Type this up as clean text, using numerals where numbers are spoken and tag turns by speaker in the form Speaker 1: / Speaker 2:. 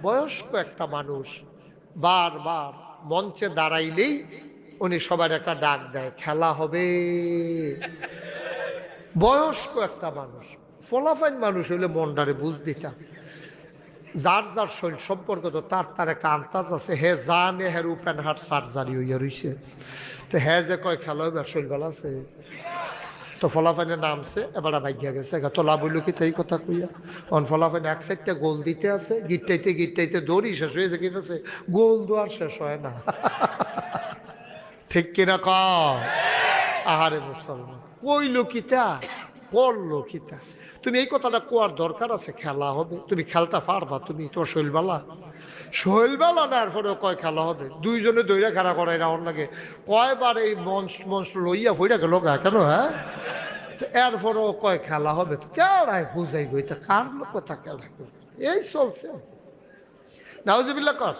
Speaker 1: বয়স্ক একটা মানুষ বারবার মঞ্চে দাঁড়াইলেই উনি সবার একটা ডাক দেয়, খেলা হবে। বয়স্ক একটা মানুষ, ফলাফাইন মানুষ হইলে মনটারে বুঝ দিতাম। যার যার শরীর সম্পর্ক তো তার একটা আন্দাজ আছে। হে জানে হের ওপেন হার্ট সার্জারি হইয়া রইছে, তো হ্যাঁ যে কয় খেলা হবে আর শরীর ভালো আছে। তো ফলাফাইনে নামছে, এবার ভাগ্যা গেছে তোলা বললো কি তাই কথা কইয়া। অন ফলাফাইনে এক সাইডটা গোল দিতে আছে, গিটটাইতে দড়ি শেষ হয়েছে, কিনতেছে গোল দোয়ার শেষ হয় না। ঠিক কিনা ক? আহারে মুসলমান, কইলো কিতা করলো কিতা? তুমি এই কথাটা কোয়ার দরকার আছে? খেলা হবে, তুমি খেলতে পারবা? তুমি তোমার শৈলবালা শৈলবালা না, এরপরে কয় খেলা হবে। দুইজনে দইরা খেলা করাই রাউন্ড লাগে, কয়বার এই মঞ্চ লইয়া ফইরা গেল গা কেন? হ্যাঁ, তো এরপরেও কয় খেলা হবে। তো কেড়াই বুঝাইব এটা কার কথা? কেড়াই এই চলছে। নাউজুবিল্লাহ কর।